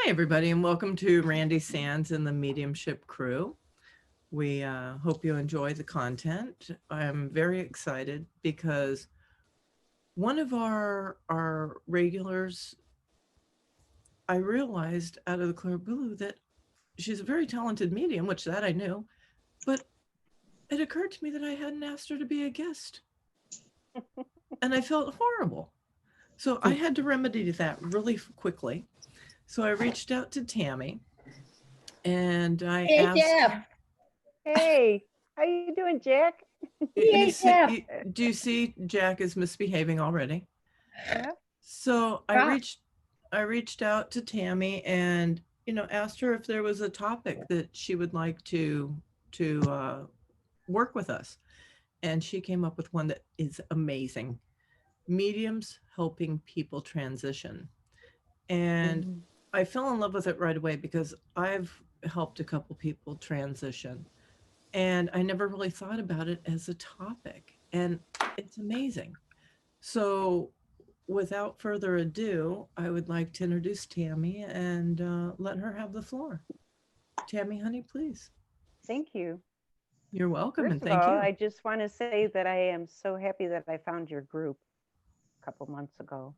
Hi, everybody, and welcome to Randy Sands and the Mediumship Crew. We hope you enjoy the content. I'm very excited because one of our regulars, I realized out of the clear blue that she's a very talented medium, which that I knew, but it occurred to me that I hadn't asked her to be a guest, and I felt horrible. So I had to remedy that really quickly. So I reached out to Tami and I Hey, asked, Jeff. Hey, how you doing, Jack? you Hey, see, Jeff. do you see Jack is misbehaving already? Yeah. So Ah, I reached out to Tami and asked her if there was a topic that she would like to work with us, and she came up with one that is amazing: mediums helping people transition. And Mhm. I fell in love with it right away because I've helped a couple people transition, and I never really thought about it as a topic, and it's amazing. So, without further ado, I would like to introduce Tami and let her have the floor. Tami, honey, please. Thank you. You're welcome and First of thank all, you. I just want to say that I am so happy that I found your group a couple months ago.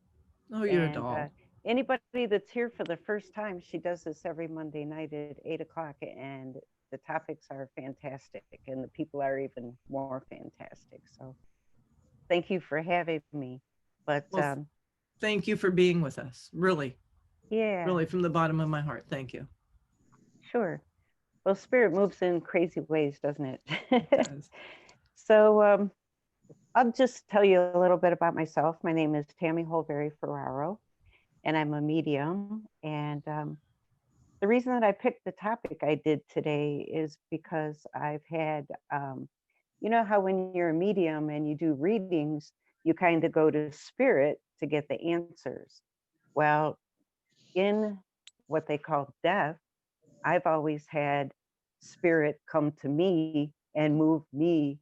Oh, you're a And doll. anybody that's here for the first time, she does this every Monday night at 8 o'clock, and the topics are fantastic, and the people are even more fantastic. So thank you for having me. But Well, thank you for being with us. Really, yeah, really, from the bottom of my heart. Thank you. sure. Well, spirit moves in crazy ways, doesn't It it? does. So I'll just tell you a little bit about myself. My name is Tami Holbury-Ferraro, and I'm a medium. And the reason that I picked the topic I did today is because I've had, you know, how when you're a medium and you do readings, you kind of go to spirit to get the answers. Well, in what they call death, I've always had spirit come to me and move me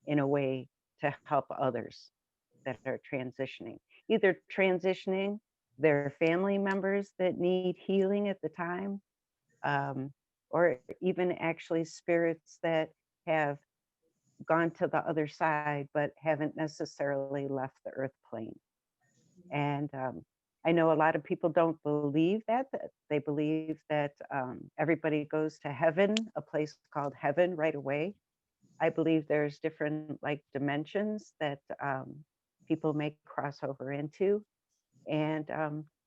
in a way to help others that are transitioning, either transitioning their family members that need healing at the time, um, or even actually spirits that have gone to the other side but haven't necessarily left the earth plane. And I know a lot of people don't believe that they believe that everybody goes to heaven, a place called heaven, right away. I believe there's different like dimensions that people may cross over into. And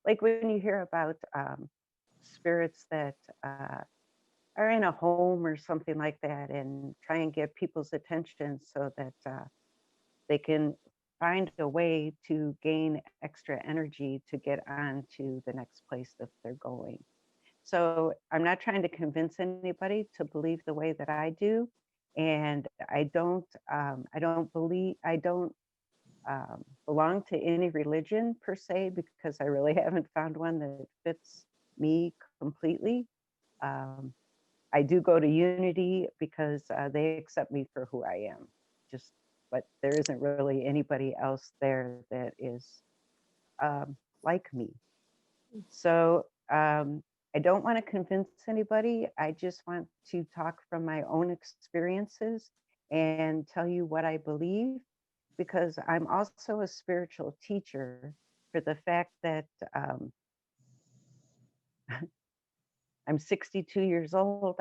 like when you hear about spirits that are in a home or something like that and try and get people's attention so that they can find a way to gain extra energy to get on to the next place that they're going. So I'm not trying to convince anybody to believe the way that I do, and I don't belong to any religion per se because I really haven't found one that fits me completely. Um, I do go to Unity because they accept me for who I am. Just, but there isn't really anybody else there that is like me. So I don't want to convince anybody. I just want to talk from my own experiences and tell you what I believe, because I'm also a spiritual teacher for the fact that I'm 62 years old.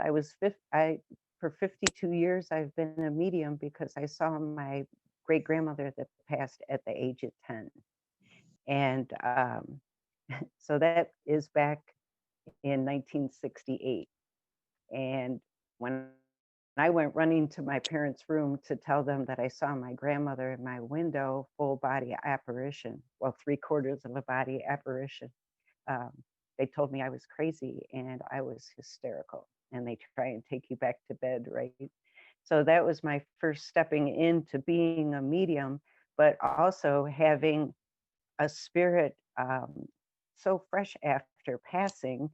For 52 years, I've been a medium because I saw my great grandmother that passed at the age of 10. And so that is back in 1968. And when I went running to my parents' room to tell them that I saw my grandmother in my window, full body apparition, well, 3/4 of a body apparition, um, they told me I was crazy and I was hysterical. And they try and take you back to bed, right? So that was my first stepping into being a medium, but also having a spirit so fresh after passing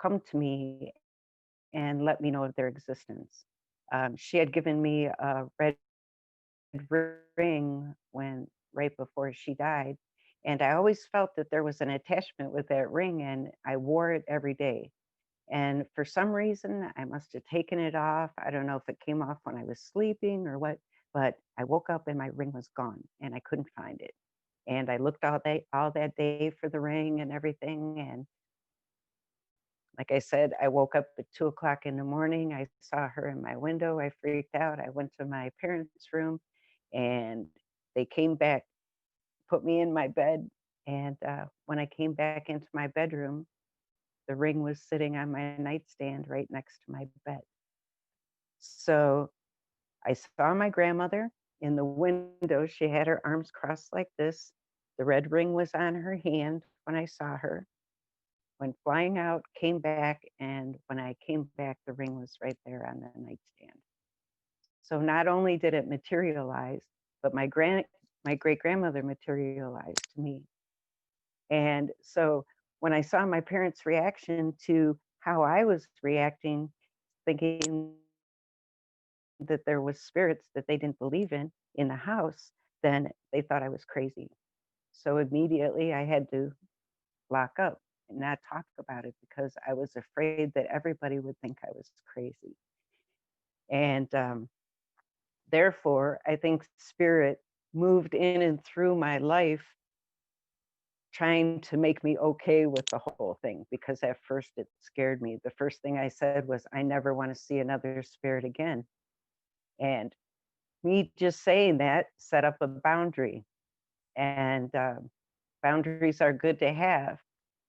come to me and let me know of their existence. She had given me a red ring when right before she died, And I always felt that there was an attachment with that ring, and I wore it every day. And for some reason, I must have taken it off. I don't know if it came off when I was sleeping or what, but I woke up and my ring was gone and I couldn't find it. And I looked all that day for the ring and everything. And like I said, I woke up at 2 o'clock in the morning. I saw her in my window. I freaked out. I went to my parents' room and they came back, put me in my bed. And when I came back into my bedroom, the ring was sitting on my nightstand right next to my bed. So I saw my grandmother in the window. She had her arms crossed like this. The red ring was on her hand when I saw her. Went flying out, came back, and when I came back, the ring was right there on the nightstand. So not only did it materialize, but my great grandmother materialized to me. And so when I saw my parents' reaction to how I was reacting, thinking that there was spirits that they didn't believe in the house, then they thought I was crazy. So immediately I had to lock up and not talk about it because I was afraid that everybody would think I was crazy. And therefore, I think spirit moved in and through my life trying to make me okay with the whole thing, because at first it scared me. The first thing I said was, I never want to see another spirit again. And me just saying that set up a boundary. And boundaries are good to have,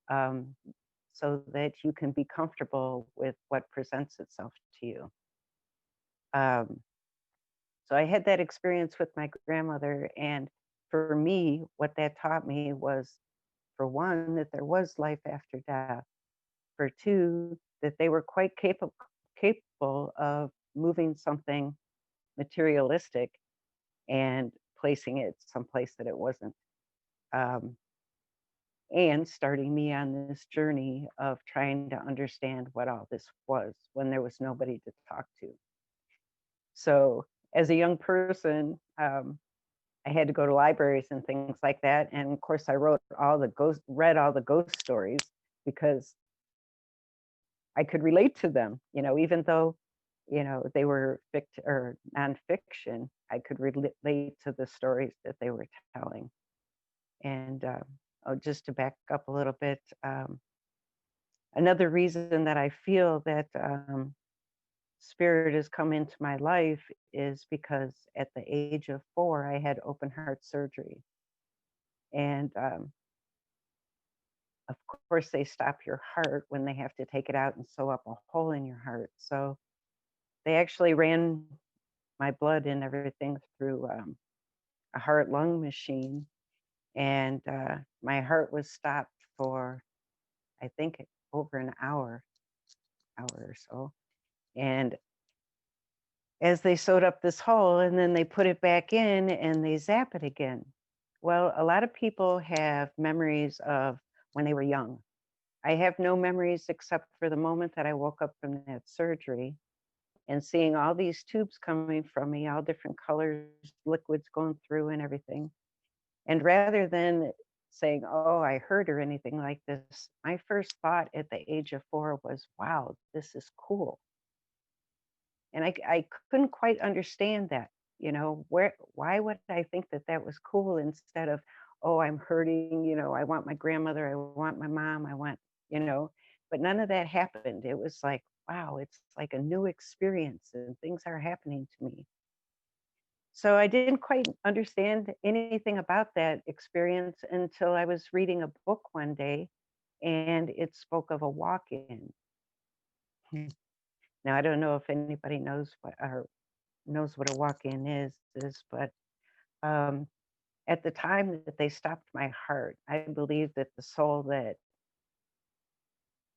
um, so that you can be comfortable with what presents itself to you. Um, so I had that experience with my grandmother. And for me, what that taught me was, for one, that there was life after death. For two, that they were quite capable of moving something materialistic and placing it someplace that it wasn't. Um, and starting me on this journey of trying to understand what all this was when there was nobody to talk to. So, as a young person, I had to go to libraries and things like that. And of course, I read all the ghost stories because I could relate to them. Even though they were or nonfiction, I could relate to the stories that they were telling. And just to back up a little bit, another reason that I feel that spirit has come into my life is because at the age of 4, I had open heart surgery. And of course, they stop your heart when they have to take it out and sew up a hole in your heart. So they actually ran my blood and everything through a heart lung machine. And my heart was stopped for, I think, over an hour or so. And as they sewed up this hole, and then they put it back in and they zap it again. Well, a lot of people have memories of when they were young. I have no memories except for the moment that I woke up from that surgery and seeing all these tubes coming from me, all different colors, liquids going through and everything. And rather than saying, oh, I hurt or anything like this, my first thought at the age of 4 was, wow, this is cool. And I couldn't quite understand that, why would I think that that was cool instead of, oh, I'm hurting, I want my grandmother, I want my mom, you know, but none of that happened. It was like, wow, it's like a new experience and things are happening to me. So I didn't quite understand anything about that experience until I was reading a book one day and it spoke of a walk-in. Now I don't know if anybody knows what a walk-in is, but um, at the time that they stopped my heart, I believe that the soul that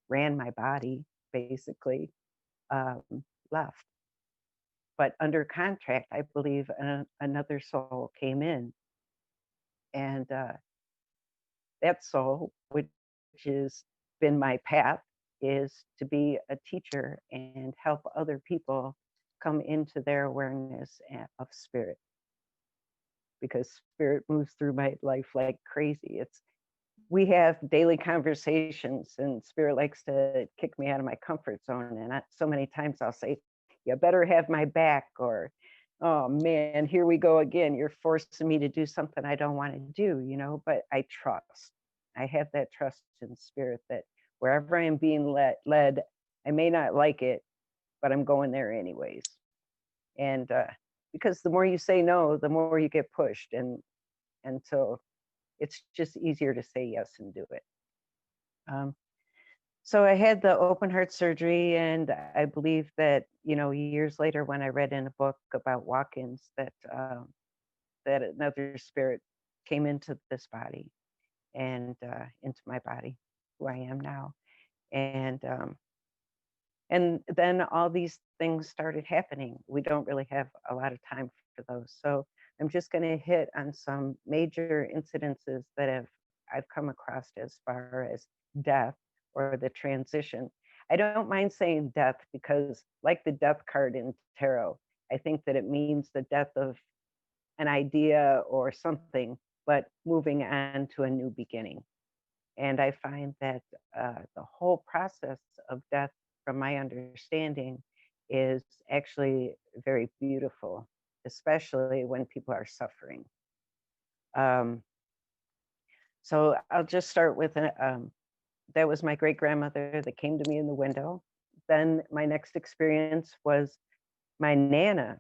ran my body basically um, left. But under contract, I believe another soul came in, and that soul, which has been my path, is to be a teacher and help other people come into their awareness of spirit. because spirit moves through my life like crazy. We have daily conversations, and spirit likes to kick me out of my comfort zone. And so many times I'll say, you better have my back, or, oh man, here we go again. You're forcing me to do something I don't want to do, but I trust. I have that trust in spirit that wherever I am being led, I may not like it, but I'm going there anyways. And because the more you say no, the more you get pushed. And so it's just easier to say yes and do it. Um, so I had the open heart surgery, and I believe that, years later, when I read in a book about walk-ins, that another spirit came into this body and into my body, who I am now. And then all these things started happening. We don't really have a lot of time for those. So I'm just going to hit on some major incidences that I've come across as far as death or the transition. I don't mind saying death because, like the death card in tarot, I think that it means the death of an idea or something, but moving on to a new beginning. And I find that the whole process of death, from my understanding, is actually very beautiful, especially when people are suffering. Um, so I'll just start with that was my great grandmother that came to me in the window. Then my next experience was my Nana.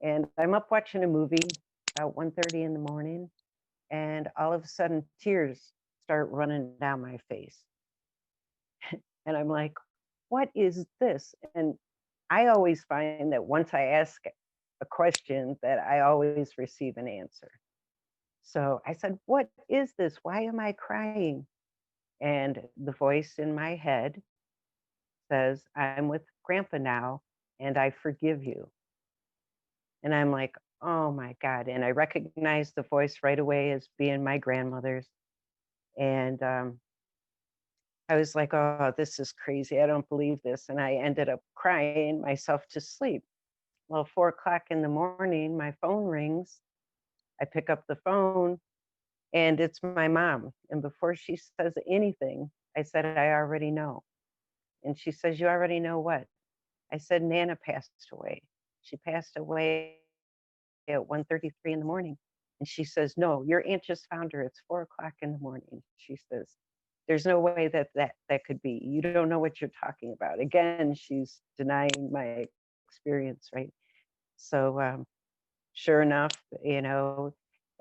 And I'm up watching a movie about 1:30 in the morning, and all of a sudden tears start running down my face. And I'm like, what is this? And I always find that once I ask a question, that I always receive an answer. So I said, what is this? Why am I crying? And the voice in my head says, I'm with Grandpa now, and I forgive you. And I'm like, oh my God. And I recognized the voice right away as being my grandmother's. And I was like, oh, this is crazy. I don't believe this. And I ended up crying myself to sleep. Well, 4 o'clock in the morning, my phone rings. I pick up the phone, and it's my mom. And before she says anything, I said, I already know. And she says, you already know what? I said, Nana passed away. She passed away at 1:33 in the morning. And she says, no, your aunt just found her. It's 4 o'clock in the morning. She says, there's no way that could be. You don't know what you're talking about. Again, she's denying my experience, right? So sure enough,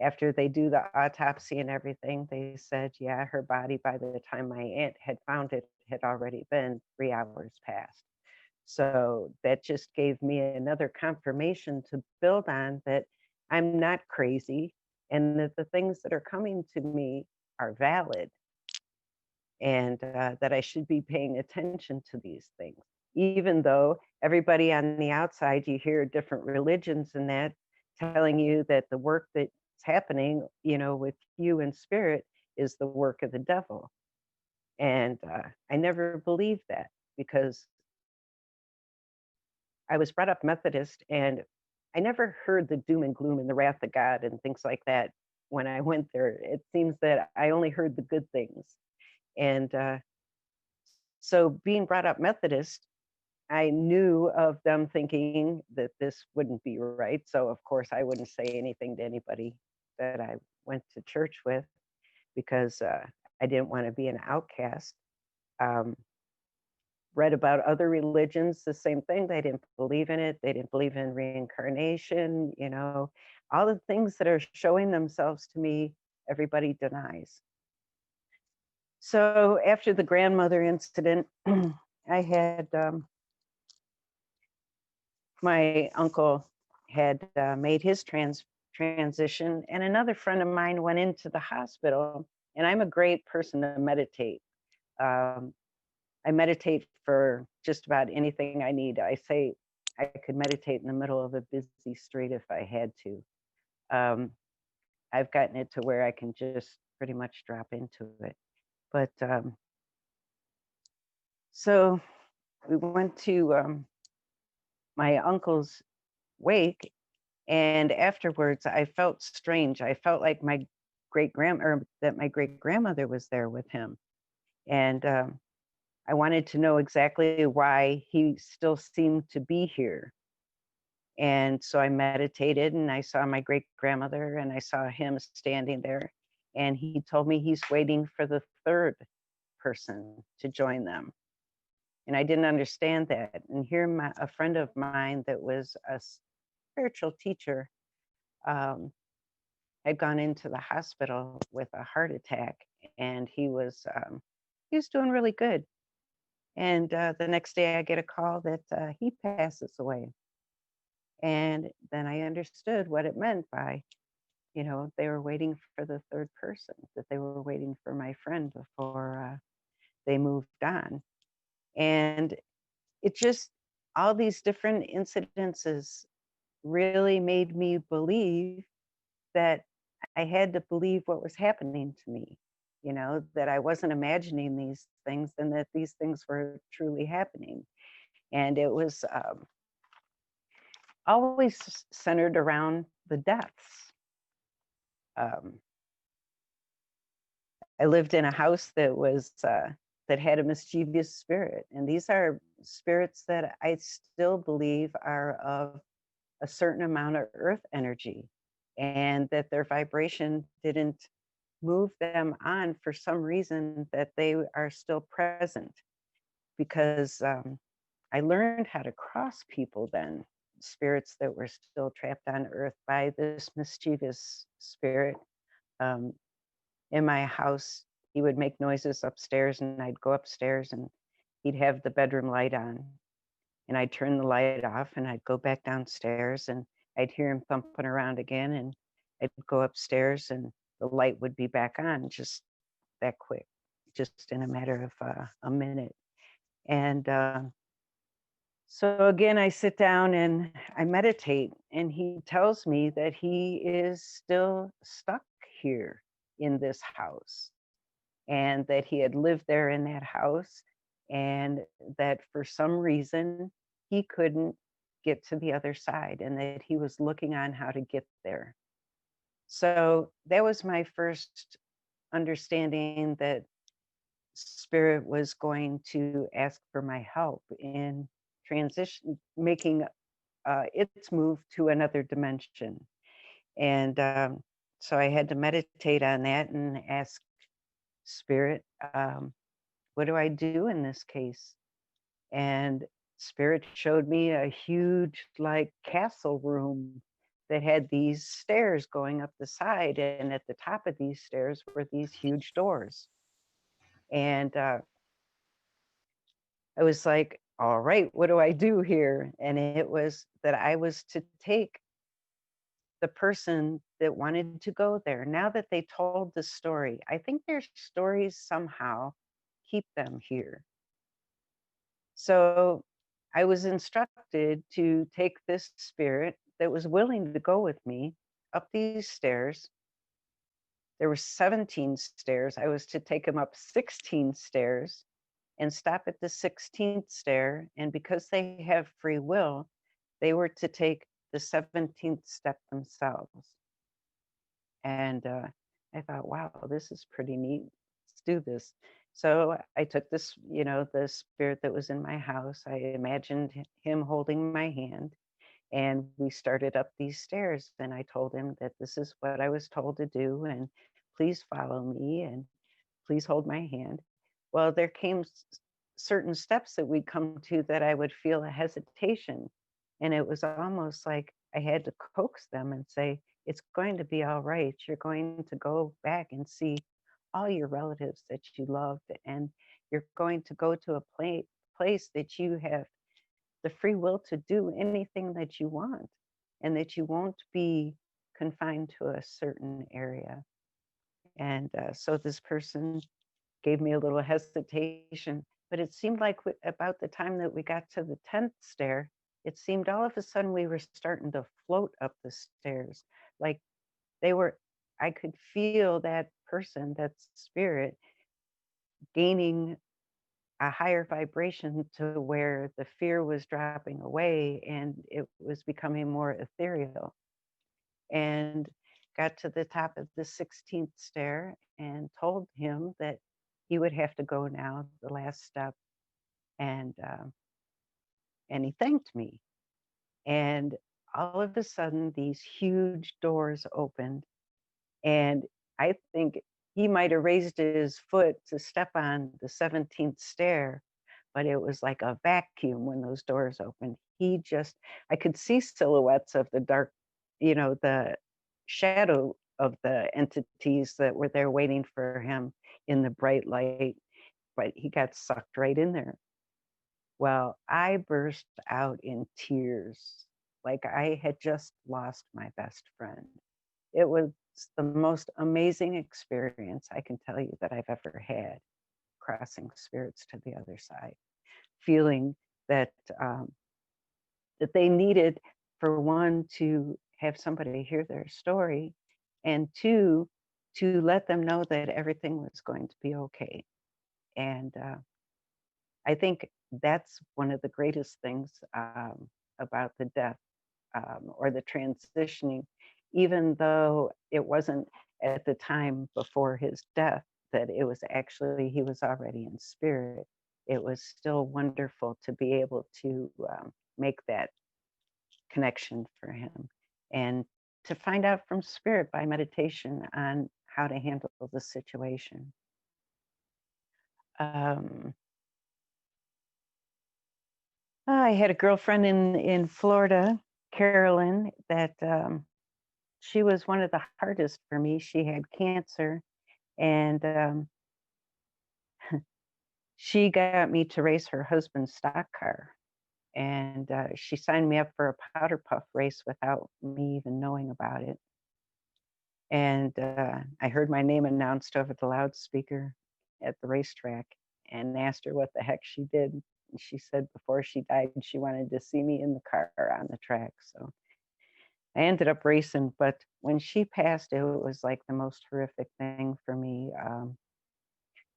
after they do the autopsy and everything, they said, yeah, her body, by the time my aunt had found it, had already been 3 hours past. So that just gave me another confirmation to build on, that I'm not crazy, and that the things that are coming to me are valid, and that I should be paying attention to these things. Even though everybody on the outside, you hear different religions and that telling you that the work that's happening, with you in spirit is the work of the devil. And I never believed that, because I was brought up Methodist, and I never heard the doom and gloom and the wrath of God and things like that when I went there. It seems that I only heard the good things. And so being brought up Methodist, I knew of them thinking that this wouldn't be right. So of course I wouldn't say anything to anybody that I went to church with, because I didn't want to be an outcast. Um, Read about other religions, the same thing. They didn't believe in it. They didn't believe in reincarnation, all the things that are showing themselves to me, everybody denies. So after the grandmother incident, I had my uncle had made his transition, and another friend of mine went into the hospital. And I'm a great person to meditate. I meditate for just about anything I need. I say I could meditate in the middle of a busy street if I had to. I've gotten it to where I can just pretty much drop into it. But so we went to my uncle's wake, And afterwards, I felt strange. I felt like my great grandmother was there with him. And I wanted to know exactly why he still seemed to be here. And so I meditated and I saw my great grandmother and I saw him standing there. And he told me he's waiting for the third person to join them. And I didn't understand that. And here, a friend of mine that was a spiritual teacher um, had gone into the hospital with a heart attack, and he was doing really good. And the next day, I get a call that he passes away. And then I understood what it meant by, they were waiting for the third person, that they were waiting for my friend before they moved on. And it just, all these different incidences really made me believe that I had to believe what was happening to me, that I wasn't imagining these things and that these things were truly happening. And it was always centered around the deaths. Um, I lived in a house that had a mischievous spirit, and these are spirits that I still believe are of a certain amount of earth energy, and that their vibration didn't move them on for some reason, that they are still present. Because I learned how to cross people then, spirits that were still trapped on earth by this mischievous spirit. Um, in my house, he would make noises upstairs, and I'd go upstairs and he'd have the bedroom light on. And I'd turn the light off and I'd go back downstairs and I'd hear him thumping around again. And I'd go upstairs and the light would be back on just that quick, just in a matter of a minute. And so again, I sit down and I meditate, and he tells me that he is still stuck here in this house, and that he had lived there in that house, and that for some reason he couldn't get to the other side, and that he was looking on how to get there. So that was my first understanding that spirit was going to ask for my help in transition, making its move to another dimension. And so I had to meditate on that and ask spirit, what do I do in this case? And spirit showed me a huge, like, castle room that had these stairs going up the side. And at the top of these stairs were these huge doors. And I was like, all right, what do I do here? And it was that I was to take the person that wanted to go there. Now that they told the story, I think their stories somehow keep them here. So I was instructed to take this spirit that was willing to go with me up these stairs. There were 17 stairs. I was to take him up 16 stairs and stop at the 16th stair. And because they have free will, they were to take the 17th step themselves. And I thought, wow, this is pretty neat. Let's do this. So I took this, the spirit that was in my house. I imagined him holding my hand, and we started up these stairs. And I told him that this is what I was told to do, and please follow me, and please hold my hand. Well, there came certain steps that we'd come to that I would feel a hesitation. And it was almost like I had to coax them and say, it's going to be all right. You're going to go back and see all your relatives that you loved, and you're going to go to a place that you have the free will to do anything that you want, and that you won't be confined to a certain area. And so this person gave me a little hesitation, but it seemed like about the time that we got to the 10th stair, it seemed all of a sudden we were starting to float up the stairs. Like they were, I could feel that person, that spirit, gaining a higher vibration to where the fear was dropping away and it was becoming more ethereal. and got to the top of the 16th stair and told him that he would have to go now, the last step, and he thanked me. And all of a sudden, these huge doors opened, and I think he might have raised his foot to step on the 17th stair, but it was like a vacuum when those doors opened. I could see silhouettes of the dark, the shadow of the entities that were there waiting for him in the bright light, but he got sucked right in there. Well, I burst out in tears like I had just lost my best friend. It was the most amazing experience I can tell you that I've ever had, crossing spirits to the other side, feeling that that they needed, for one, to have somebody hear their story, and two, to let them know that everything was going to be okay. And I think that's one of the greatest things about the death, or the transitioning, even though it wasn't at the time before his death that it was actually, he was already in spirit. It was still wonderful to be able to make that connection for him, and to find out from spirit by meditation on how to handle the situation. Um, I had a girlfriend in Florida, Carolyn, that she was one of the hardest for me. She had cancer, and she got me to race her husband's stock car. And she signed me up for a powder puff race without me even knowing about it. And I heard my name announced over the loudspeaker at the racetrack, and asked her what the heck she did. And she said before she died, she wanted to see me in the car on the track. So I ended up racing, but when she passed, it was like the most horrific thing for me.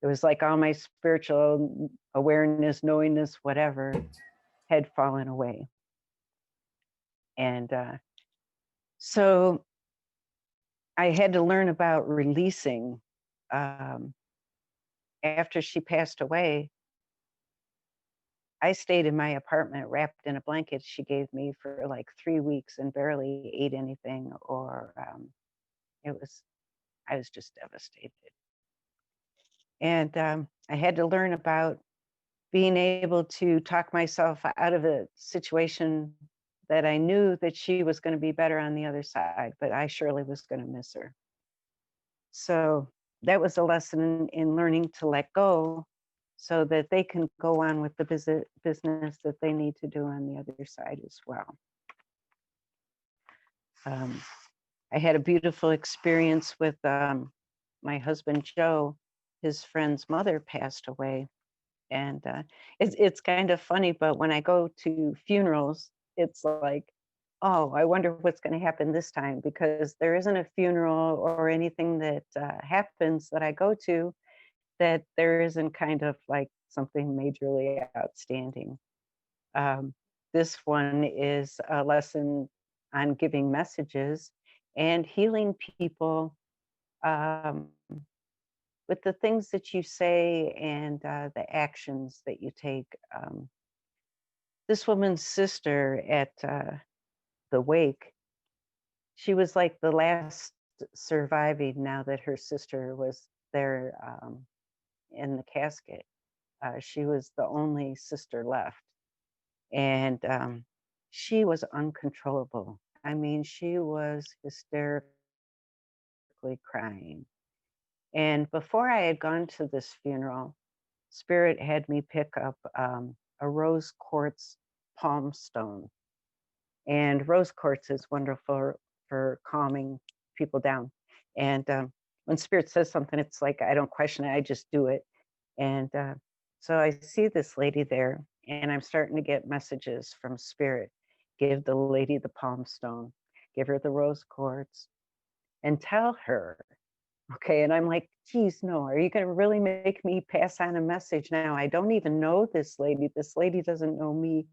It was like all my spiritual awareness, knowingness, whatever, had fallen away. And so I had to learn about releasing. After she passed away, I stayed in my apartment wrapped in a blanket she gave me for like 3 weeks and barely ate anything, or it was, I was just devastated. And I had to learn about being able to talk myself out of a situation that I knew that she was going to be better on the other side, but I surely was going to miss her. So that was a lesson in learning to let go, so that they can go on with the business that they need to do on the other side as well. I had a beautiful experience with my husband, Joe. His friend's mother passed away. And it's kind of funny, but when I go to funerals, it's like, oh, I wonder what's going to happen this time, because there isn't a funeral or anything that happens that I go to that there isn't kind of like something majorly outstanding. This one is a lesson on giving messages and healing people um, with the things that you say and the actions that you take. This woman's sister at the wake, she was like the last surviving, now that her sister was there in the casket. She was the only sister left. And she was uncontrollable. I mean, she was hysterically crying. And before I had gone to this funeral, Spirit had me pick up a rose quartz palm stone. And rose quartz is wonderful for calming people down. And when Spirit says something, it's like I don't question it, I just do it. And so I see this lady there, and I'm starting to get messages from Spirit. Give the lady the palm stone, give her the rose quartz, and tell her. Okay, and I'm like, geez, no, are you going to really make me pass on a message now? I don't even know this lady. This lady doesn't know me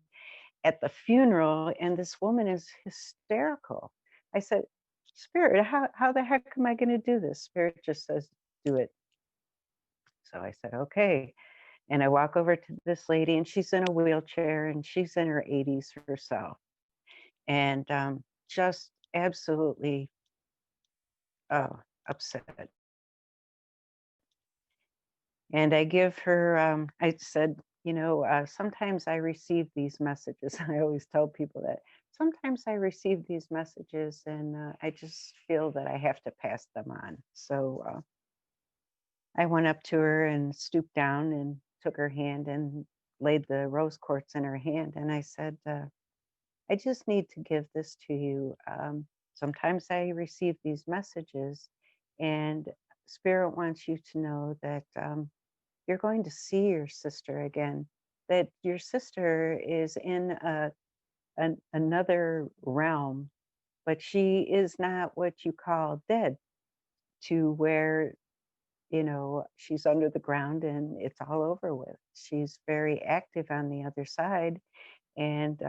at the funeral, and this woman is hysterical. I said, Spirit, how the heck am I going to do this? Spirit just says, do it. So I said, okay. And I walk over to this lady, and she's in a wheelchair, and she's in her 80s herself. And just absolutely upset. And I give her, I said, sometimes I receive these messages. I always tell people that sometimes I receive these messages and I just feel that I have to pass them on. So I went up to her and stooped down and took her hand and laid the rose quartz in her hand. And I said, I just need to give this to you. Sometimes I receive these messages, and Spirit wants you to know that you're going to see your sister again, that your sister is in another realm, but she is not what you call dead, to where, she's under the ground and it's all over with. She's very active on the other side. And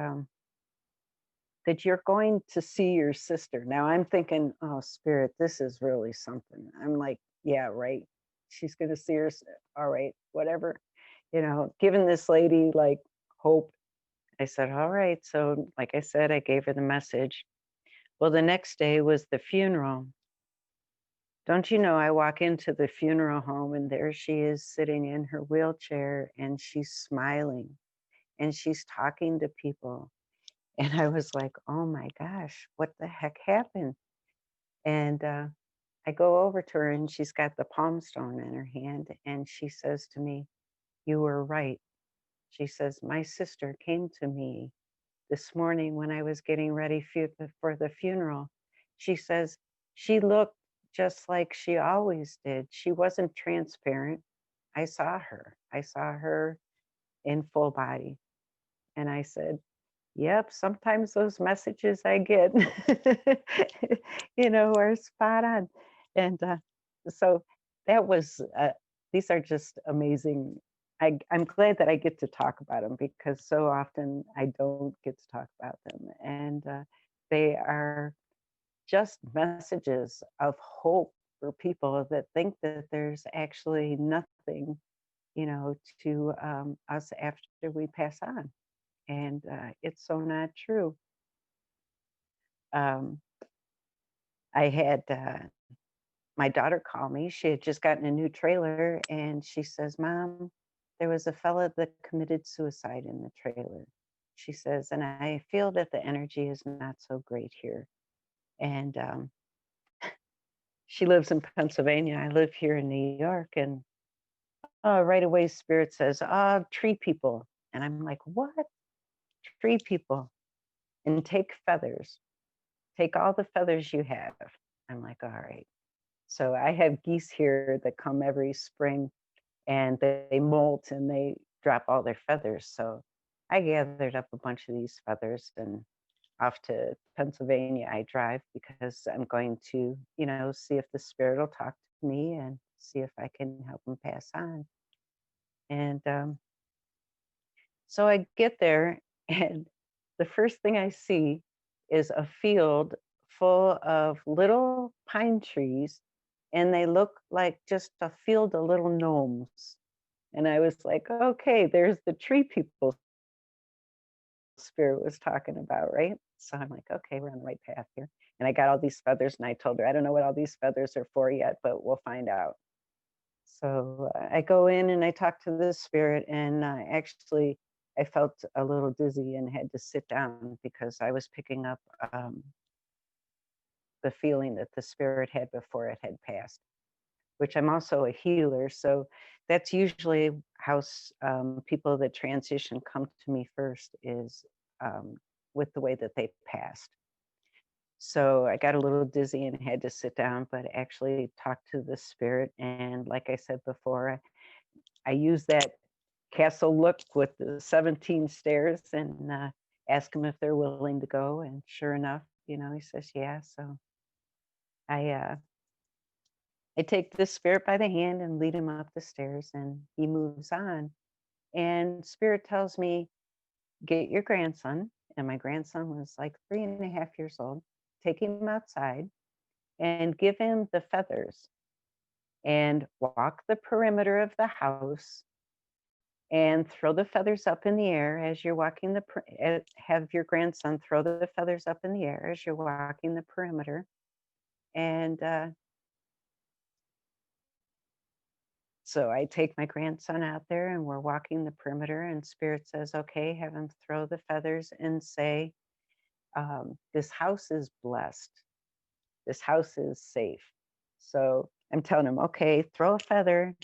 that you're going to see your sister. Now I'm thinking, oh, Spirit, this is really something. I'm like, yeah, right. She's going to see her. All right, whatever. Giving this lady like hope. I said, all right. So, like I said, I gave her the message. Well, the next day was the funeral. Don't you know, I walk into the funeral home and there she is sitting in her wheelchair and she's smiling and she's talking to people. And I was like, oh my gosh, what the heck happened? And I go over to her and she's got the palm stone in her hand. And she says to me, you were right. She says, my sister came to me this morning when I was getting ready for the funeral. She says, she looked just like she always did. She wasn't transparent. I saw her. I saw her in full body. And I said, yep, sometimes those messages I get, are spot on. And so that was, these are just amazing. I'm glad that I get to talk about them because so often I don't get to talk about them. And they are just messages of hope for people that think that there's actually nothing, to us after we pass on. And it's so not true. Um, I had my daughter call me. She had just gotten a new trailer, and she says, "Mom, there was a fella that committed suicide in the trailer." She says, "And I feel that the energy is not so great here." And she lives in Pennsylvania. I live here in New York, and right away, Spirit says, tree people." And I'm like, "What? Tree people?" And take feathers. Take all the feathers you have. I'm like, all right. So I have geese here that come every spring and they molt and they drop all their feathers. So I gathered up a bunch of these feathers and off to Pennsylvania I drive because I'm going to, see if the spirit will talk to me and see if I can help him pass on. And so I get there and the first thing I see is a field full of little pine trees, and they look like just a field of little gnomes. And I was like, okay, there's the tree people Spirit was talking about, right? So I'm like, okay, we're on the right path here. And I got all these feathers, and I told her, I don't know what all these feathers are for yet, but we'll find out. So I go in and I talk to the spirit, and actually, I felt a little dizzy and had to sit down because I was picking up the feeling that the spirit had before it had passed, which I'm also a healer. So that's usually how people that transition come to me first is with the way that they passed. So I got a little dizzy and had to sit down, but actually talk to the spirit. And like I said before, I use that castle look with the 17 stairs and ask them if they're willing to go. And sure enough, he says, yeah. So I I take the spirit by the hand and lead him up the stairs and he moves on. And spirit tells me, get your grandson. And my grandson was like 3.5 years old. Take him outside and give him the feathers and walk the perimeter of the house and throw the feathers up in the air as you're walking have your grandson throw the feathers up in the air as you're walking the perimeter. And so I take my grandson out there and we're walking the perimeter, and Spirit says, okay, have him throw the feathers and say, this house is blessed. This house is safe. So I'm telling him, okay, throw a feather.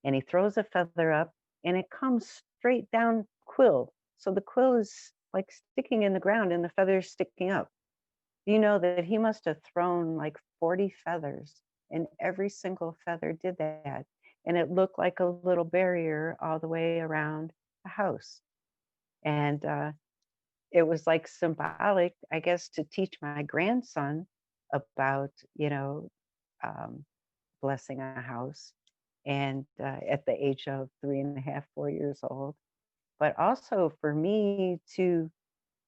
And he throws a feather up and it comes straight down quill. So the quill is like sticking in the ground and the feather's sticking up. You know that he must have thrown like 40 feathers, and every single feather did that. And it looked like a little barrier all the way around the house. And it was like symbolic, I guess, to teach my grandson about, um, blessing a house, and at the age of 3.5, 4 years old. But also for me to,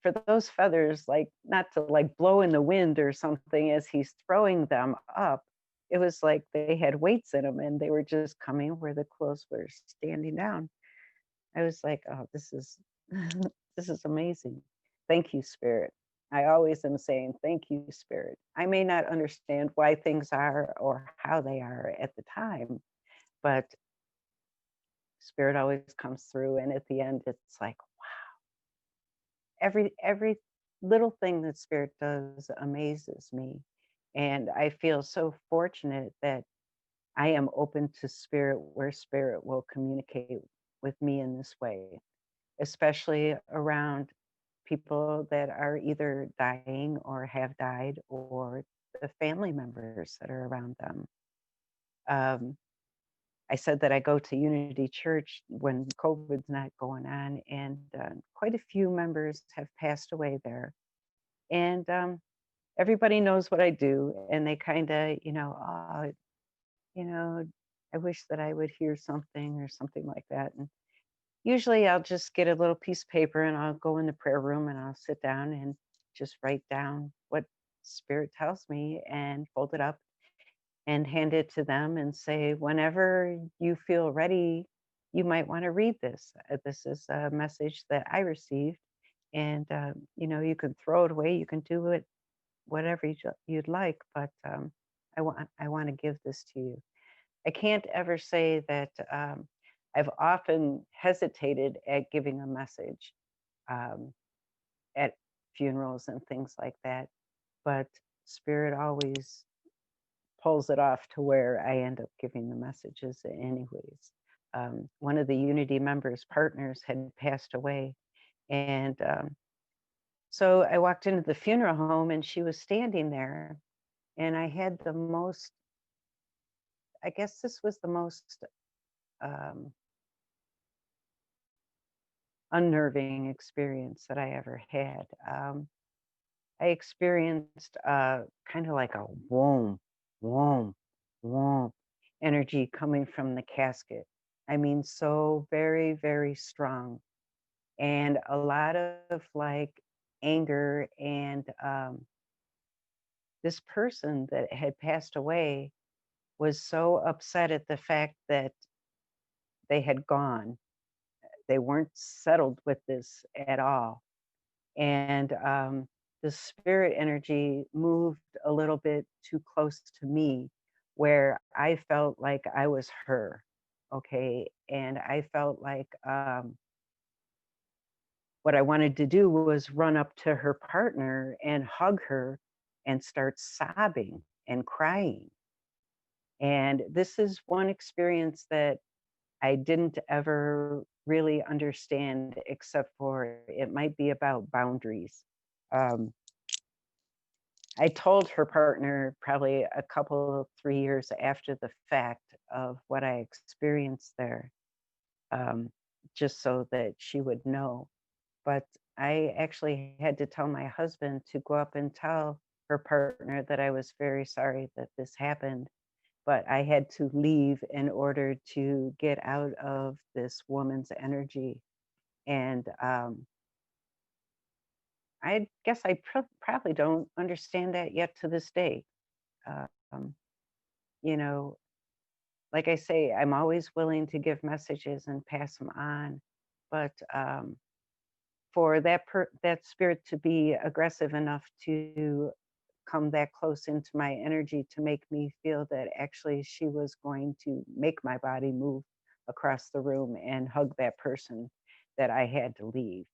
for those feathers, like not to like blow in the wind or something as he's throwing them up. It was like they had weights in them and they were just coming where the quills were standing down. I was like, oh, this is this is amazing. Thank you, Spirit. I always am saying, thank you, Spirit. I may not understand why things are or how they are at the time, but Spirit always comes through. And at the end, it's like, every little thing that Spirit does amazes me. And I feel so fortunate that I am open to Spirit, where Spirit will communicate with me in this way, especially around people that are either dying or have died, or the family members that are around them. Um, I said that I go to Unity Church when COVID's not going on, and quite a few members have passed away there. And everybody knows what I do, and they kind of, oh, you know, I wish that I would hear something or something like that. And usually I'll just get a little piece of paper and I'll go in the prayer room and I'll sit down and just write down what Spirit tells me and fold it up and hand it to them and say, whenever you feel ready, you might want to read this. This is a message that I received. And, you can throw it away. You can do it whatever you'd like, but I want to give this to you. I can't ever say that I've often hesitated at giving a message at funerals and things like that, but Spirit always pulls it off to where I end up giving the messages anyways. One of the Unity members' partners had passed away, and so I walked into the funeral home and she was standing there, and I had the most, I guess this was the most um, unnerving experience that I ever had. I experienced kind of like a whoom, whoom, whoom energy coming from the casket. I mean, so very, very strong. And a lot of like anger. And this person that had passed away was so upset at the fact that they had gone. They weren't settled with this at all. And the spirit energy moved a little bit too close to me, where I felt like I was her. Okay. And I felt like what I wanted to do was run up to her partner and hug her and start sobbing and crying. And this is one experience that I didn't ever really understand, except for it might be about boundaries. Um, I told her partner probably a couple, 3 years after the fact of what I experienced there, um, just so that she would know. But I actually had to tell my husband to go up and tell her partner that I was very sorry that this happened, but I had to leave in order to get out of this woman's energy. And I guess I probably don't understand that yet to this day. Um, you know, like I say, I'm always willing to give messages and pass them on, but for that spirit to be aggressive enough to come that close into my energy to make me feel that actually she was going to make my body move across the room and hug that person that I had to leave.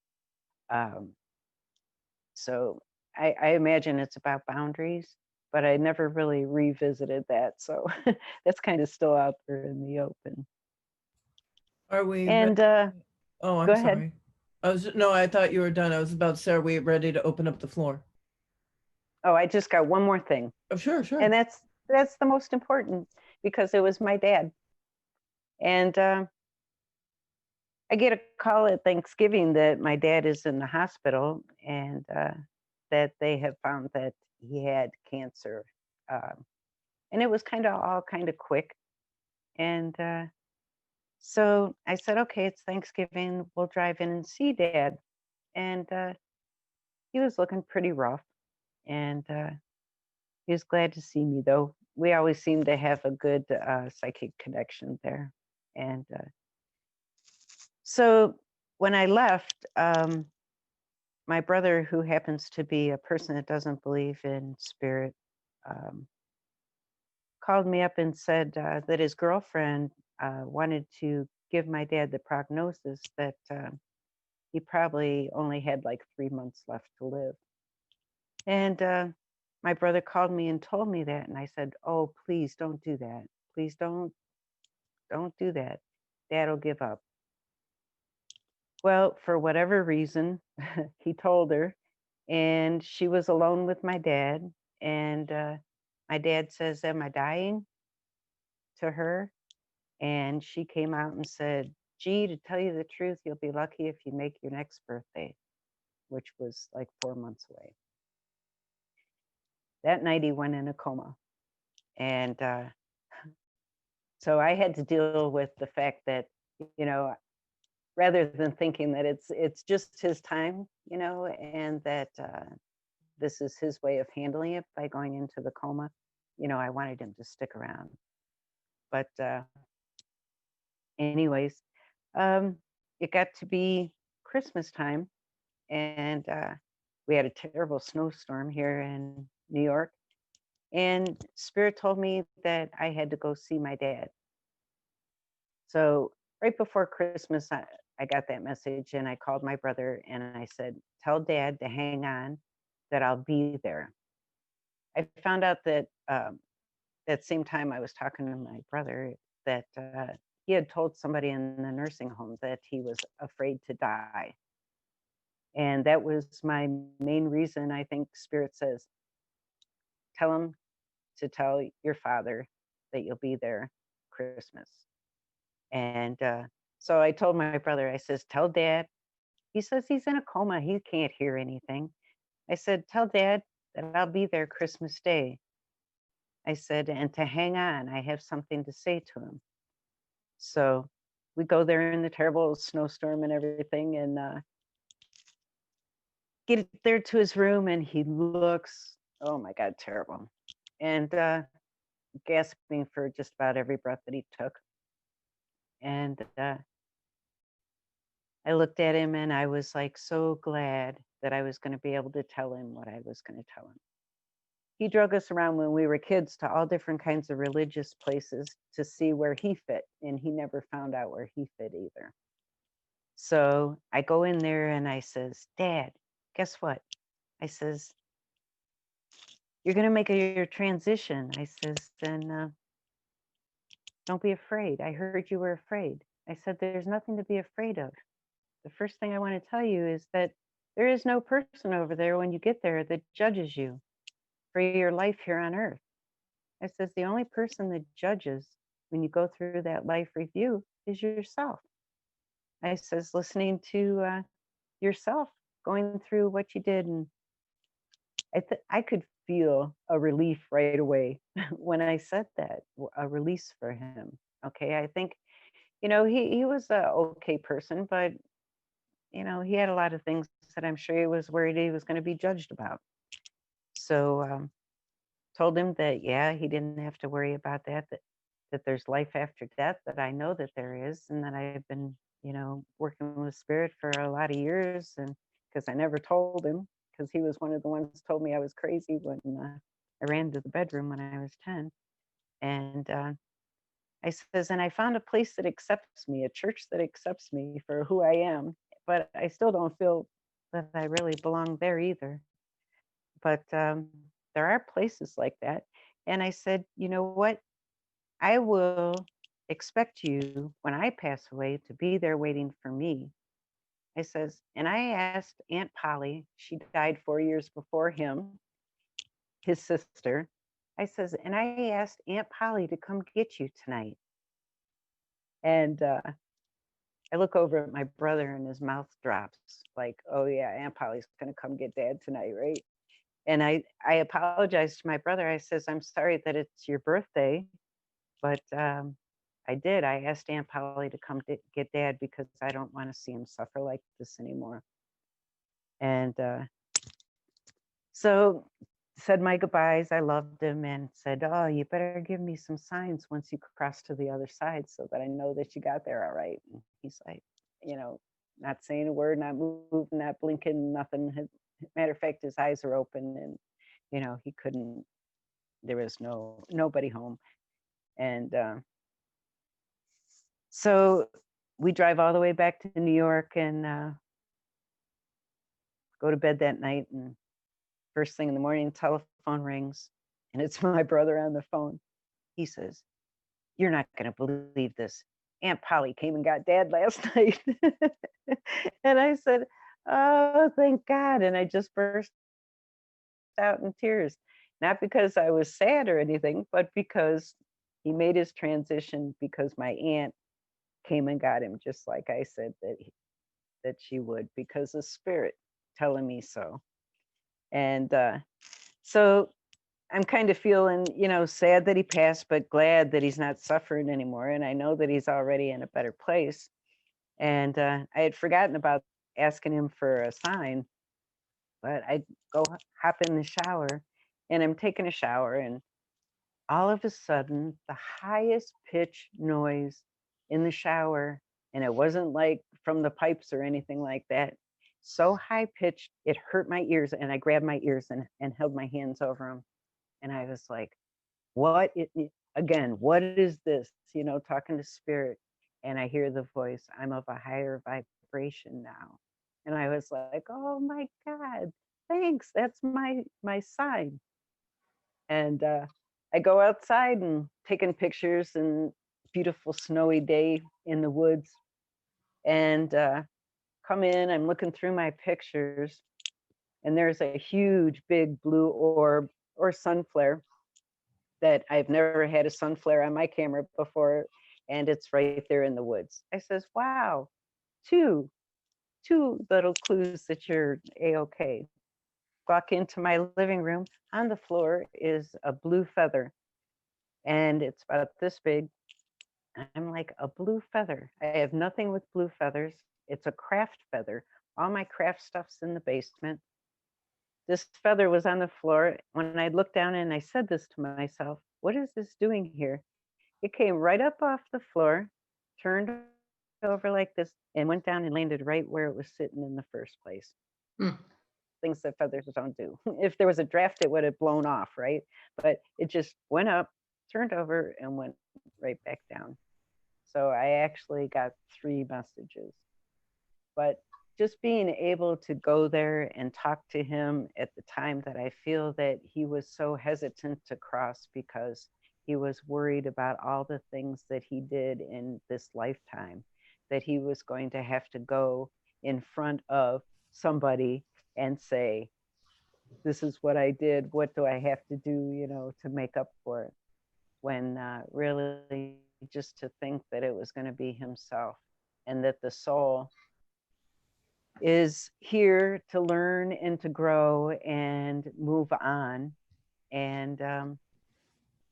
Um, so I imagine it's about boundaries, but I never really revisited that. So that's kind of still out there in the open. Are we And ready? Oh, go I'm ahead. sorry. No, I thought you were done. I was about to say, are we ready to open up the floor? Oh, I just got one more thing. Oh, sure, And sure. that's the most important because it was my dad. And I get a call at Thanksgiving that my dad is in the hospital and that they have found that he had cancer. Um, and it was kind of all kind of quick. And so I said, okay, it's Thanksgiving. We'll drive in and see dad. And he was looking pretty rough. And he was glad to see me, though. We always seem to have a good psychic connection there. And so when I left, my brother, who happens to be a person that doesn't believe in spirit, um, called me up and said that his girlfriend wanted to give my dad the prognosis that he probably only had like 3 months left to live. And my brother called me and told me that, and I said, "Oh, please don't do that. Please don't do that. Dad'll give up." Well, for whatever reason, he told her, and she was alone with my dad. And my dad says, "Am I dying?" to her. And she came out and said, "Gee, to tell you the truth, you'll be lucky if you make your next birthday," which was like 4 months away. That night, he went in a coma. And so I had to deal with the fact that, you know, rather than thinking that it's just his time, and that this is his way of handling it by going into the coma, I wanted him to stick around. But anyways, um, it got to be Christmas time, and we had a terrible snowstorm here in New York. And Spirit told me that I had to go see my dad. So right before Christmas, I got that message and I called my brother and I said, "Tell dad to hang on, that I'll be there." I found out that that same time I was talking to my brother that he had told somebody in the nursing home that he was afraid to die. And that was my main reason. I think Spirit says, "Tell him to tell your father that you'll be there Christmas." And so I told my brother, I says, "Tell dad." He says he's in a coma. He can't hear anything. I said, "Tell dad that I'll be there Christmas Day." I said, "and to hang on. I have something to say to him." So we go there in the terrible snowstorm and everything and get there to his room. And he looks, oh my God, terrible. And gasping for just about every breath that he took. And I looked at him and I was like so glad that I was going to be able to tell him what I was going to tell him. He drug us around when we were kids to all different kinds of religious places to see where he fit, and he never found out where he fit either. So I go in there and I says, "Dad, guess what?" I says, "You're going to make your transition." I says, "Then don't be afraid. I heard you were afraid." I said, "There's nothing to be afraid of. The first thing I want to tell you is that there is no person over there when you get there that judges you for your life here on earth." I says, "The only person that judges when you go through that life review is yourself." I says, "Listening to yourself going through what you did." And I could feel a relief right away when I said that, a release for him. Okay. I think, he was a okay person, but he had a lot of things that I'm sure he was worried he was going to be judged about. So told him that, yeah, he didn't have to worry about that, that there's life after death, that I know that there is, and that I've been, working with spirit for a lot of years. And because I never told him, because he was one of the ones who told me I was crazy when I ran to the bedroom when I was 10. And I says, and I found a place that accepts me, a church that accepts me for who I am, but I still don't feel that I really belong there either. But there are places like that. And I said, you know what? I will expect you when I pass away to be there waiting for me. I says, and I asked Aunt Polly, she died 4 years before him, his sister. I says, and I asked Aunt Polly to come get you tonight. And I look over at my brother and his mouth drops like, oh yeah, Aunt Polly's going to come get Dad tonight, right? And I apologized to my brother. I says, I'm sorry that it's your birthday, but I did. I asked Aunt Polly to come get Dad because I don't want to see him suffer like this anymore. And so said my goodbyes. I loved him and said, oh, you better give me some signs once you cross to the other side so that I know that you got there all right. And he's like, not saying a word, not moving, not blinking, nothing. Matter of fact, his eyes are open and, he couldn't, there was nobody home. And so we drive all the way back to New York and go to bed that night. And first thing in the morning, telephone rings and it's my brother on the phone. He says, you're not going to believe this. Aunt Polly came and got Dad last night. And I said, oh, thank God. And I just burst out in tears, not because I was sad or anything, but because he made his transition because my aunt came and got him, just like I said that she would, because of spirit telling me so. And so I'm kind of feeling, sad that he passed, but glad that he's not suffering anymore. And I know that he's already in a better place. And I had forgotten about asking him for a sign, but I go hop in the shower and I'm taking a shower and all of a sudden the highest pitch noise in the shower, and it wasn't like from the pipes or anything like that, so high pitched it hurt my ears, and I grabbed my ears and held my hands over them, and I was like, what is this, talking to spirit. And I hear the voice, I'm of a higher vibration now. And I was like, oh my God, thanks, that's my sign. And I go outside and taking pictures, and beautiful snowy day in the woods, and come in, I'm looking through my pictures, and there's a huge big blue orb or sun flare that I've never had a sun flare on my camera before, and it's right there in the woods. I says, wow, two little clues that you're a-okay. Walk into my living room. On the floor is a blue feather, and it's about this big. I'm like, a blue feather. I have nothing with blue feathers. It's a craft feather. All my craft stuff's in the basement. This feather was on the floor. When I looked down and I said this to myself, what is this doing here? It came right up off the floor, turned over like this, and went down and landed right where it was sitting in the first place. Things that feathers don't do. If there was a draft, it would have blown off, right? But it just went up, turned over, and went right back down. So I actually got 3 messages. But just being able to go there and talk to him at the time that I feel that he was so hesitant to cross because he was worried about all the things that he did in this lifetime, that he was going to have to go in front of somebody and say, this is what I did, what do I have to do, to make up for it? When really just to think that it was going to be himself, and that the soul is here to learn and to grow and move on, and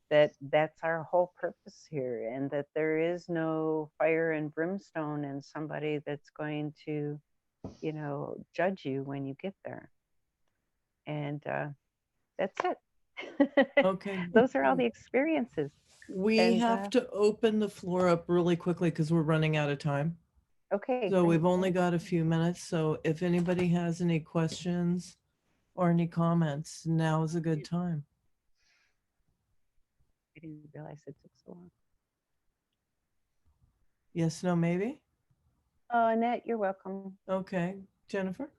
that's our whole purpose here, and that there is no fire and brimstone and somebody that's going to judge you when you get there. And that's it. Okay. Those are all the experiences. We And have to open the floor up really quickly because we're running out of time. okay, So great. we've only got a few minutes. So if anybody has any questions or any comments, now is a good time. I didn't realize it took so long. Yes, no, maybe? Oh, Annette, you're welcome. Okay. Jennifer?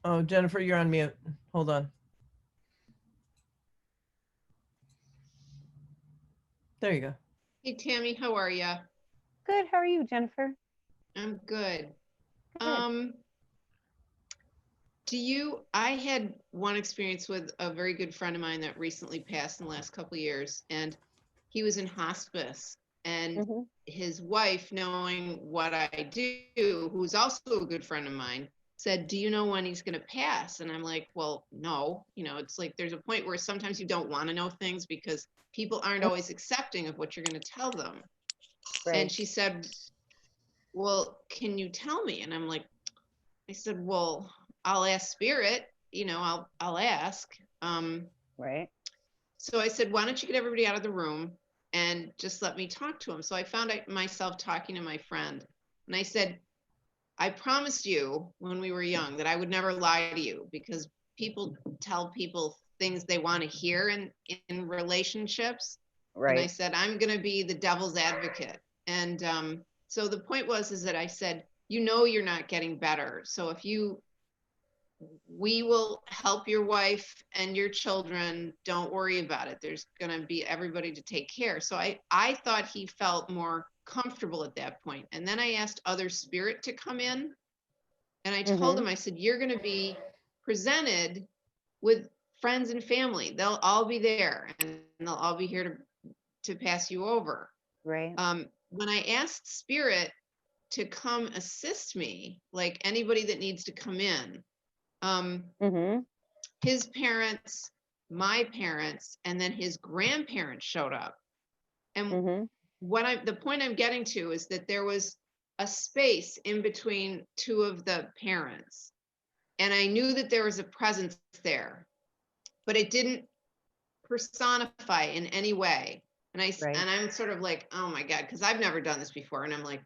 Oh, Jennifer, you're on mute. Hold on. There you go. Hey, Tammy, how are ya? Good. How are you, Jennifer? I'm good. Good. I had one experience with a very good friend of mine that recently passed in the last couple of years, and he was in hospice, and Mhm. his wife, knowing what I do, who's also a good friend of mine, said, "Do you know when he's going to pass?" And I'm like, "Well, no, it's like there's a point where sometimes you don't want to know things because people aren't always accepting of what you're going to tell them." And Right. she said, "Well, can you tell me?" And I said, "Well, I'll ask Spirit, I'll ask." Right. So I said, "Why don't you get everybody out of the room and just let me talk to him?" So I found myself talking to my friend, and I said, "I promised you when we were young that I would never lie to you because people tell people things they want to hear in relationships." And I Right. said, "I'm going to be the devil's advocate." And so the point is that I said, "You're not getting better. So we will help your wife and your children. Don't worry about it. There's going to be everybody to take care." So I thought he felt more comfortable at that point. And then I asked other spirit to come in, and I told him, I said, "You're going to be presented with friends and family. They'll all be there, and they'll all be here to pass you over." Right. When I asked Spirit to come assist me, like anybody that needs to come in, Mhm. his parents, my parents, and then his grandparents showed up. And Mhm. the point I'm getting to is that there was a space in between two of the parents. And I knew that there was a presence there, but it didn't personify in any way. Right. And I'm sort of like, "Oh my God," because I've never done this before. And I'm like,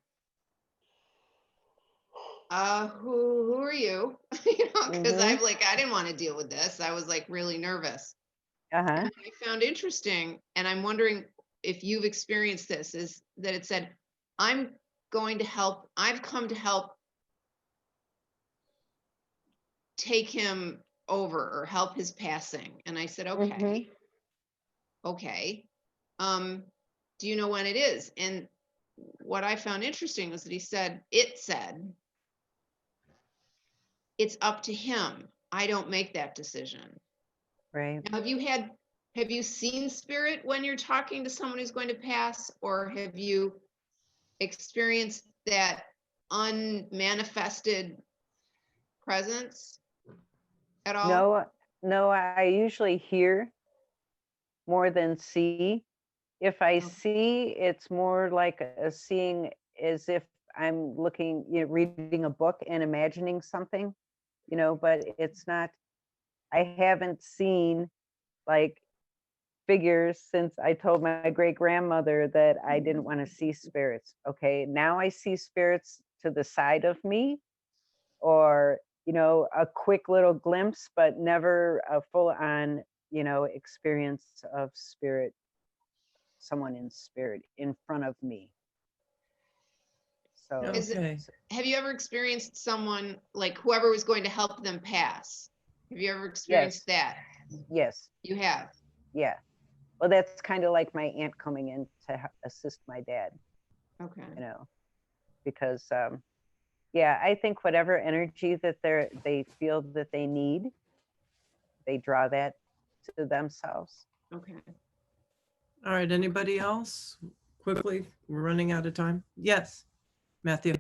who are you?" Because Mhm. I didn't want to deal with this. I was like really nervous. Uh-huh. And what I found interesting, and I'm wondering if you've experienced this, is that it said, "I'm going to help, I've come to help take him over or help his passing." And I said, Mhm. okay. Um, do you know when it is? And what I found interesting was that it said, "It's up to him. I don't make that decision." Right. Now, have you seen spirit when you're talking to someone who's going to pass, or have you experienced that unmanifested presence at all? No, no, I usually hear more than see. If I Oh, see, it's more like a seeing as if I'm looking, reading a book and imagining something, but it's not, I haven't seen like figures since I told my great grandmother that I didn't want to see spirits. Okay. Now I see spirits to the side of me or, a quick little glimpse, but never a full on, experience of spirit, someone in spirit in front of me. So, Is it, Okay. have you ever experienced someone like whoever was going to help them pass? Have you ever yes, experienced that? yes, You have. yeah. Well, that's kind of like my aunt coming in to assist my dad, Okay. because yeah, I think whatever energy that they feel that they need, they draw that to themselves. Okay. All right. Anybody else? Quickly, we're running out of time. Yes, Matthew,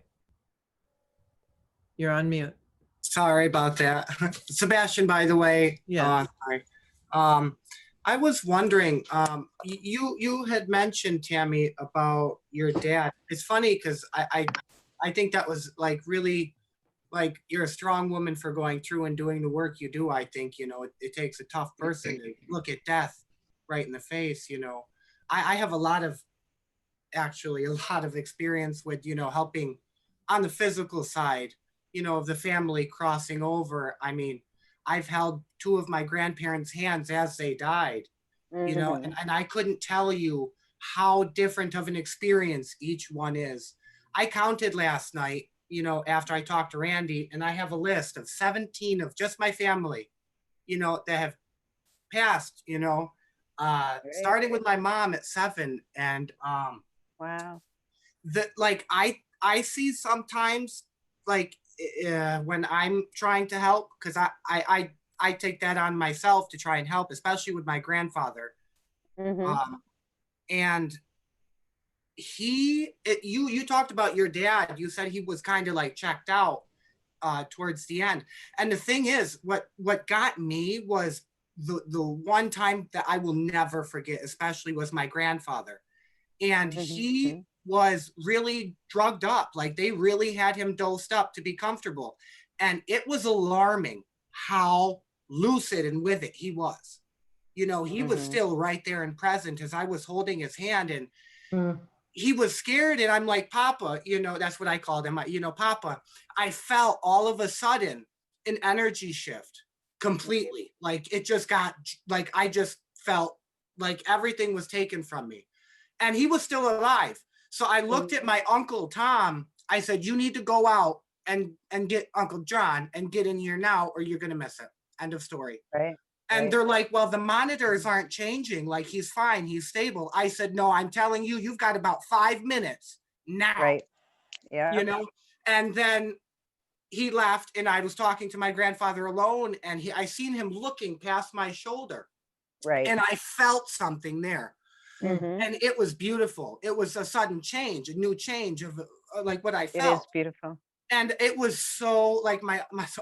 you're on mute. Sorry about that. Sebastian, by the way. Yes. Sorry. Um, I was wondering, you had mentioned, Tammy, about your dad. It's funny because I think that was like really like you're a strong woman for going through and doing the work you do. I think, it takes a tough person to look at death right in the face. I have actually a lot of experience with, helping on the physical side, of the family crossing over. I mean, I've held two of my grandparents' hands as they died, Mhm. and I couldn't tell you how different of an experience each one is. I counted last night, after I talked to Randy, and I have a list of 17 of just my family, that have passed, Right. starting with my mom at 7. And Wow. that, like, I see sometimes, like, when I'm trying to help, because I take that on myself to try and help, especially with my grandfather. Mhm. Um, and you talked about your dad. You said he was kind of like checked out towards the end. And the thing is, what got me was the one time that I will never forget, especially, was my grandfather. And he Mhm. was really drugged up. Like, they really had him dosed up to be comfortable. And it was alarming how lucid and with it he was. He was Mhm. still right there and present as I was holding his hand, and Mm. he was scared. And I'm like, Papa, that's what I called him. Papa, I felt all of a sudden an energy shift completely. Like, it just got, like, I just felt like everything was taken from me, and he was still alive. So I looked at my uncle Tom. I said, you need to go out and get Uncle John and get in here now, or you're gonna miss it. End of story. Right. And Right. they're like, well, the monitors aren't changing. Like, he's fine, he's stable. I said, no, I'm telling you, you've got about 5 minutes now, Right. Yeah. And then he left, and I was talking to my grandfather alone, and I seen him looking past my shoulder, Right. and I felt something there. Mhm. And it was beautiful. It was a sudden change, a new change of like what I It is felt. beautiful. And it was so, like,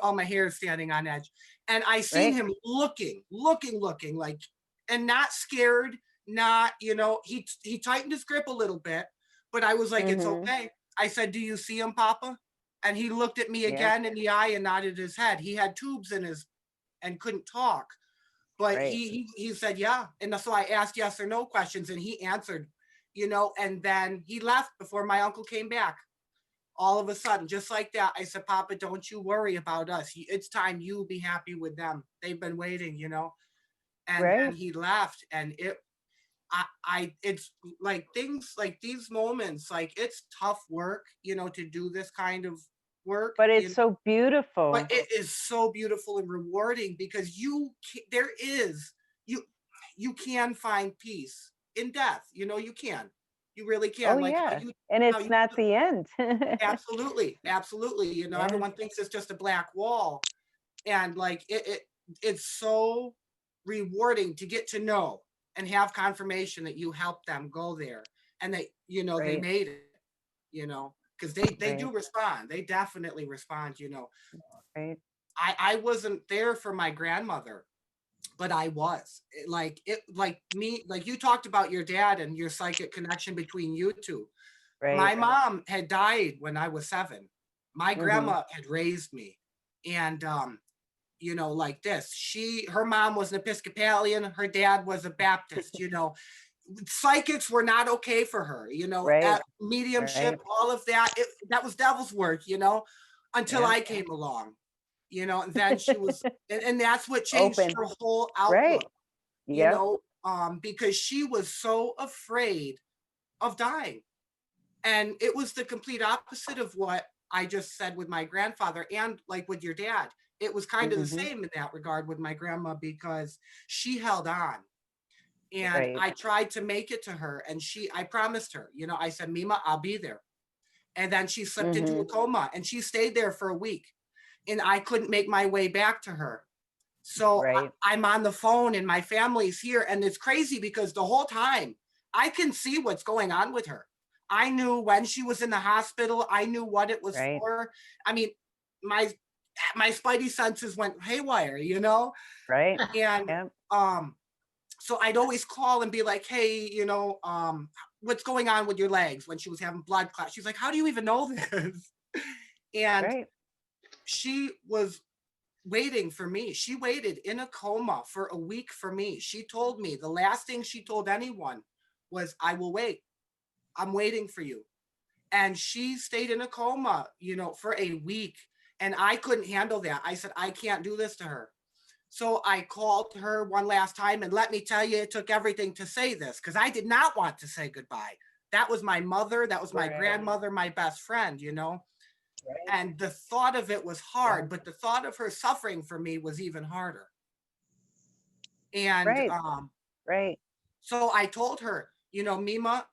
all my hair is standing on edge. And I seen Right. him looking, like, and not scared, not, he tightened his grip a little bit, but I was like, it's Mhm. okay. I said, do you see him, Papa? And he looked at me Yep. again in the eye and nodded his head. He had tubes in his and couldn't talk, but Right. he said, yeah. And so I asked yes or no questions, and he answered, and then he left before my uncle came back. All of a sudden, just like that, I said, Papa, don't you worry about us. It's time you be happy with them. They've been waiting, And then Right. he left, and it's like things like these moments, like, it's tough work, to do this kind of work, But it's so but beautiful. it is so beautiful and rewarding, because you can find peace in death. You really Oh can. Like, yeah. And it's not the end. absolutely, absolutely. Yeah. Everyone thinks it's just a black wall, and, like, it's so rewarding to get to know and have confirmation that you helped them go there, and that, they Right. made it, because they Right. do respond. They definitely respond. Right. I wasn't there for my grandmother, but I was. Like me, like you talked about your dad and your psychic connection between you two. My Right. mom had died when I was 7. My Mhm. grandma had raised me, and like this. Her mom was an Episcopalian, her dad was a Baptist. Psychics were not okay for her. Right. Mediumship, Right. all of that. That was devil's work. Until Yeah. I came along. And then she was, and that's what changed Open. her whole Right. outlook. Yep. Because she was so afraid of dying. And it was the complete opposite of what I just said with my grandfather, and like with your dad. It was kind of the Mhm. same in that regard with my grandma, because she held on. And Right. I tried to make it to her, and I promised her, I said, Mima, I'll be there. And then she slipped into a Mhm. coma, and she stayed there for a week, and I couldn't make my way back to her. So Right. I'm on the phone, and my family's here. And it's crazy, because the whole time I can see what's going on with her. I knew when she was in the hospital. I knew what it was Right. for. I mean, my spidey senses went haywire, Right. and Yep. so I'd always call and be like, hey, what's going on with your legs, when she was having blood clots. She's like, how do you even know this? And Right. she was waiting for me. She waited in a coma for a week for me. She told me the last thing she told anyone was, I will wait. I'm waiting for you. And she stayed in a coma, you know, for a week. And I couldn't handle that. I said, I can't do this to her. So I called her one last time, and let me tell you, it took everything to say this, because I did not want to say goodbye. That was my mother. That was my grandmother, my best friend, you know. And the thought of it was hard, but the thought of her suffering for me was even harder. And Right. so I told her, you know, Mima,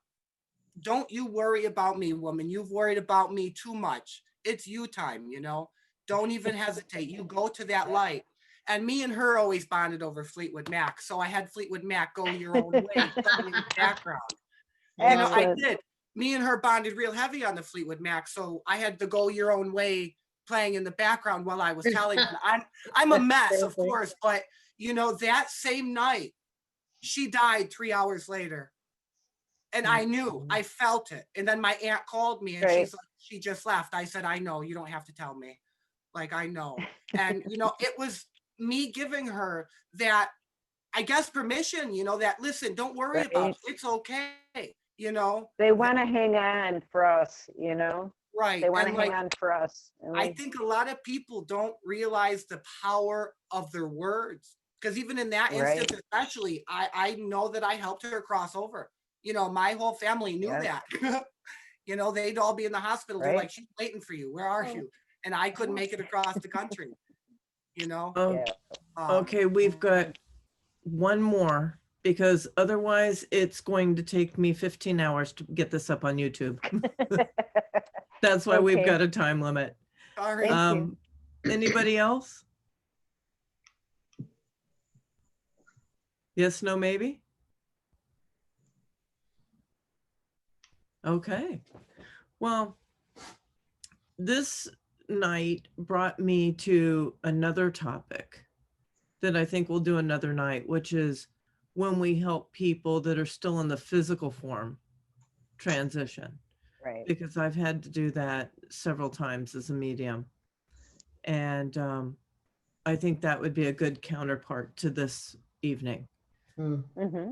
don't you worry about me, woman. You've worried about me too much. It's you time, you know. Don't even hesitate. You go to that light. And me and her always bonded over Fleetwood Mac. So I had Fleetwood Mac Go Your Own Way playing in the background. You know, I did. Me and her bonded real heavy on the Fleetwood Mac. So I had the Go Your Own Way playing in the background while I was telling her. I'm a mess, of course, but you know, that same night, she died 3 hours later. And I knew, I felt it. And then my aunt called me and she's like, she just left. I said, I know, you don't have to tell me. Like, I know. And, you know, it was me giving her that, I guess, permission, you know, that, listen, don't worry about it. It's okay. You know, they want to hang on for us, you know, right. they want to like, hang on for us. I think a lot of people don't realize the power of their words. Because even in that instance, especially, I know that I helped her cross over. You know, my whole family knew that. You know, they'd all be in the hospital. They're like, she's waiting for you. Where are you? And I couldn't make it across the country, you know? Okay, we've got one more, because otherwise it's going to take me 15 hours to get this up on YouTube. That's why we've got a time limit. Sorry. Anybody else? Yes, no, maybe? Okay. Well, this night brought me to another topic that I think we'll do another night, which is when we help people that are still in the physical form transition. Right. Because I've had to do that several times as a medium. And I think that would be a good counterpart to this evening. Mm-hmm.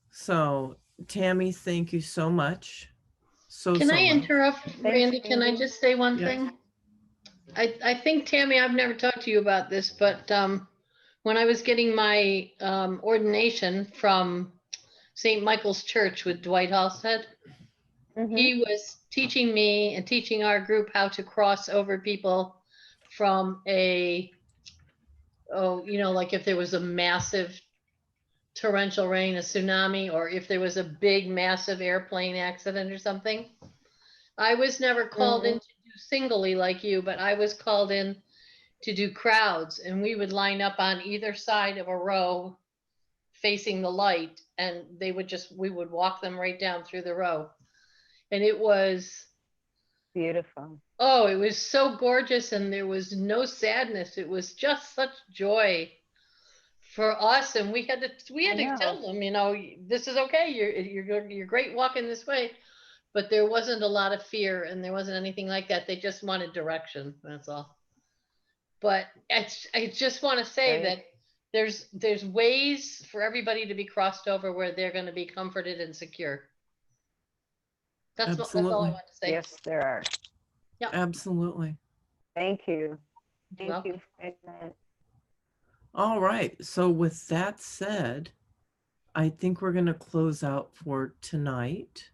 So, Tami, thank you so much. Can I interrupt, Thanks, Randy? Can I Randy. just say one Yes. thing? I think, Tami, I've never talked to you about this, but when I was getting my ordination from St. Michael's Church with Dwight Halstead, he was teaching me and teaching our group how to cross over people from you know, like if there was a massive torrential rain, a tsunami, or if there was a big, massive airplane accident or something. I was never called in to do singly like you, but I was called in to do crowds, and we would line up on either side of a row facing the light, and we would walk them right down through the row. And it was Beautiful. Oh, it was so gorgeous, and there was no sadness. It was just such joy for us, and we had to tell them, you know, this is okay. You're great walking this way, but there wasn't a lot of fear, and there wasn't anything like that. They just wanted direction. That's all. But I just want to say that there's ways for everybody to be crossed over where they're going to be comforted and secure. That's all I want to say. Yes, there are. Yeah. Absolutely. Thank you. Thank Welcome. you for that. All right. So with that said, I think we're going to close out for tonight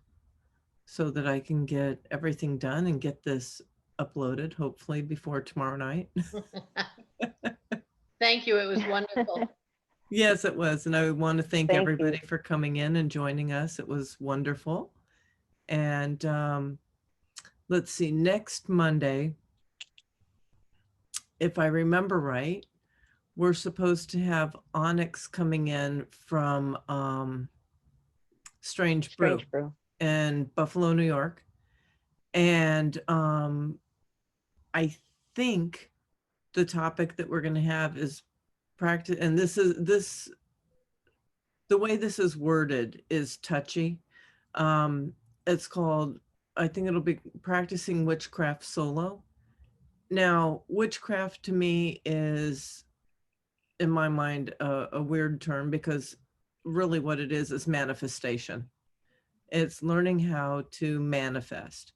so that I can get everything done and get this uploaded, hopefully before tomorrow night. Thank you. It was wonderful. Yes, it was. And I want to thank Thank everybody you. for coming in and joining us. It was wonderful. And let's see, next Monday, if I remember right, we're supposed to have Onyx coming in from Strange Brew in Buffalo, New York. And I think the topic that we're going to have is practice. And the way this is worded is touchy. It's called, I think it'll be practicing witchcraft solo. Now, witchcraft to me is, in my mind, a weird term, because really what it is manifestation. It's learning how to manifest.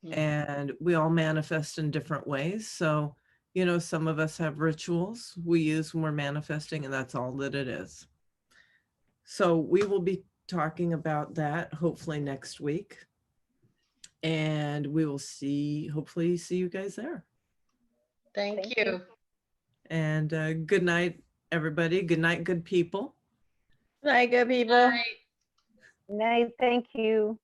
Mhm. And we all manifest in different ways. So, you know, some of us have rituals we use when we're manifesting, and that's all that it is. So we will be talking about that hopefully next week. And we will hopefully see you guys there. Thank Thank you. you. And good night, everybody. Good night, good people. Night, good people. Bye. Night, thank you.